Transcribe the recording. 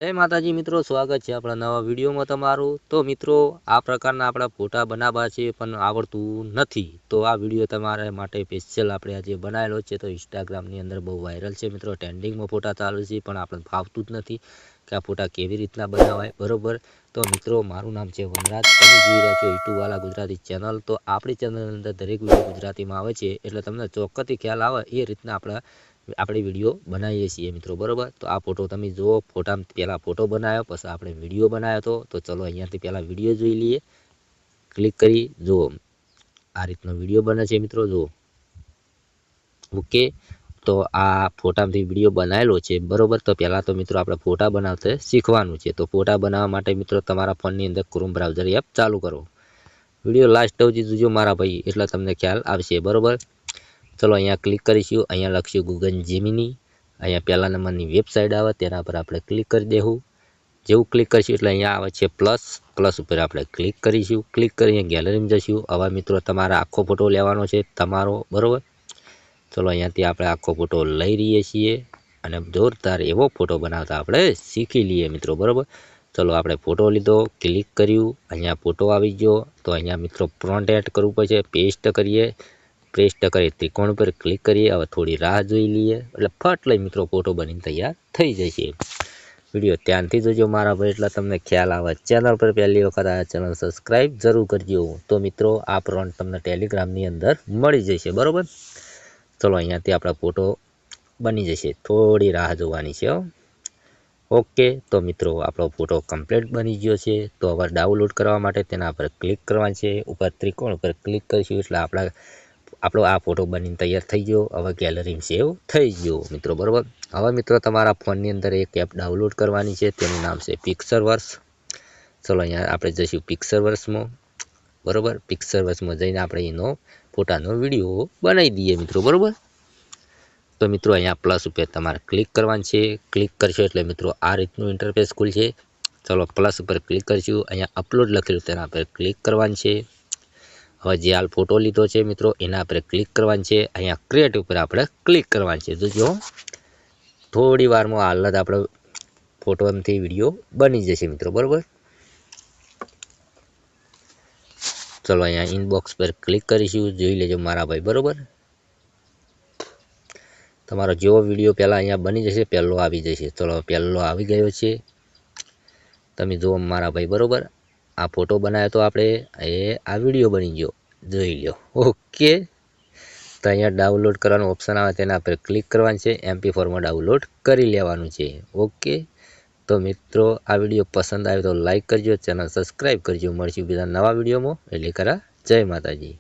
જય માતાજી મિત્રો, સ્વાગત છે આપણા નવા વિડીયોમાં તમારું। તો મિત્રો, આ પ્રકારના આપણા ફોટા બનાવવા છે પણ આવડતું નથી, તો આ વિડીયો તમારા માટે સ્પેશિયલ આપણે આજે બનાવેલો છે। તો ઇન્સ્ટાગ્રામની અંદર બહુ વાયરલ છે મિત્રો, ટ્રેન્ડિંગમાં ફોટા ચાલુ છે, પણ આપણે ફાવતું જ નથી કે આ ફોટા કેવી રીતના બનાવાય, બરોબર। તો મિત્રો, મારું નામ છે વનરાજ, તમે જોઈ રહ્યા છો યુટ્યુબ વાળા ગુજરાતી ચેનલ। તો આપણી ચેનલની અંદર દરેક વિડીયો ગુજરાતીમાં આવે છે, એટલે તમને ચોક્કસથી ખ્યાલ આવે એ રીતના આપણે વિડીયો બનાવીએ છીએ મિત્રો, બરોબર। તો આ ફોટો તમે જુઓ, ફોટામાં પહેલા ફોટો બનાવ્યો, પછી આપણે વિડીયો બનાવ્યો હતો। તો ચલો અહીંયાથી પહેલા વિડીયો જોઈ લઈએ। ક્લિક કરી જુઓ, આ રીતનો વિડીયો બને છે મિત્રો, જુઓ। ઓકે, તો આ ફોટામાંથી વિડીયો બનાવેલો છે, બરોબર। તો પહેલાં તો મિત્રો આપણે ફોટા બનાવતા શીખવાનું છે। તો ફોટા બનાવવા માટે મિત્રો તમારા ફોનની અંદર ક્રોમ બ્રાઉઝર એપ ચાલુ કરો। વિડીયો લાસ્ટ સુધી જોજો મારા ભાઈ, એટલે તમને ખ્યાલ આવશે, બરોબર। ચલો અહીંયા ક્લિક કરીશું, અહીંયા લખશું ગૂગલ જેમિની। અહીંયા પહેલા નંબરની વેબસાઇટ આવે, તેના પર આપણે ક્લિક કરી દેવું। જેવું ક્લિક કરીશું એટલે અહીંયા આવે છે પ્લસ, પ્લસ ઉપર આપણે ક્લિક કરીશું। ક્લિક કરી ગેલેરીમાં જઈશું। હવે મિત્રો તમારે આખો ફોટો લેવાનો છે તમારો, બરોબર। ચલો અહીંયાથી આપણે આખો ફોટો લઈ રહીએ છીએ અને જોરદાર એવો ફોટો બનાવતા આપણે શીખી લઈએ મિત્રો, બરોબર। ચલો આપણે ફોટો લીધો, ક્લિક કર્યું, અહીંયા ફોટો આવી ગયો। તો અહીંયા મિત્રો ફ્રન્ટ એડ કરવું પડશે, પેસ્ટ કરીએ, પેસ્ટ કરી ત્રિકોણ પર ક્લિક કરીએ। હવે થોડી રાહ જોઈ લઈએ, એટલે ફટ લઈ મિત્રો ફોટો બનીને તૈયાર થઈ જશે। વિડીયો ધ્યાનથી જોજો મારા ભાઈ, એટલે તમને ખ્યાલ આવે। ચેનલ પર પહેલી વખત આ ચેનલ સબસ્ક્રાઈબ જરૂર કરજો। તો મિત્રો, આ ફ્રન્ટ તમને ટેલિગ્રામની અંદર મળી જશે, બરોબર। ચલો અહીંયાથી આપણા ફોટો બની જશે, થોડી રાહ જોવાની છે। ઓકે, તો મિત્રો આપણો ફોટો કમ્પ્લીટ બની ગયો છે। તો હવે ડાઉનલોડ કરવા માટે તેના પર ક્લિક કરવાનું છે, ઉપર ત્રિકોણ ઉપર ક્લિક કરીશું એટલે આપણો આ ફોટો બનીને તૈયાર થઈ ગયો। હવે ગેલેરીમાં સેવ થઈ ગયો મિત્રો, બરોબર। હવે મિત્રો તમારા ફોનની અંદર એક એપ ડાઉનલોડ કરવાની છે, તેનું નામ છે પિક્સરવર્સ। ચલો અહીંયા આપણે જઈશું પિક્સરવર્સમાં, બરોબર। પિક્સરવર્સમાં જઈને આપણે એનો ફોટાનો વિડીયો બનાવી દઈએ મિત્રો, બરોબર। તો મિત્રો અહીંયા પ્લસ ઉપર તમારે ક્લિક કરવાનું છે। ક્લિક કરશો એટલે મિત્રો આ રીતનું ઇન્ટરફેસ ખુલશે। ચલો પ્લસ ઉપર ક્લિક કરીશું, અહીંયા અપલોડ લખેલું તેના પર ક્લિક કરવાનું છે। હવે જે હાલ ફોટો લીધો છે મિત્રો એના પર ક્લિક કરવાનું છે। અહીંયા ક્રિએટ ઉપર આપણે ક્લિક કરવાનું છે। જોજો થોડી વારમાં હાલ જ આપણો ફોટોથી વિડીયો બની જશે મિત્રો, બરોબર। ચલો અહીંયા ઇનબોક્સ પર ક્લિક કરીશું, જોઈ લેજો મારા ભાઈ, બરોબર। તમારો જેવો વિડીયો પહેલાં અહીંયા બની જશે, પહેલો આવી જશે। ચલો પહેલો આવી ગયો છે, તમે જુઓ મારા ભાઈ, બરોબર। આ ફોટો બનાવ્યો તો આપણે, આ વિડીયો બની ગયો, જોઈ લો। ઓકે, તો અહીંયા ડાઉનલોડ કરવાનું ઓપ્શન આવે, તેના પર ક્લિક કરવાનું છે, MP4માં ડાઉનલોડ કરી લેવાનું છે। ઓકે, તો મિત્રો આ વિડીયો પસંદ આવ્યો તો લાઈક કરજો, ચેનલ સબસ્ક્રાઈબ કરજો। મળશું બીજા નવા વિડીયોમાં, એટલે ખરા, જય માતાજી।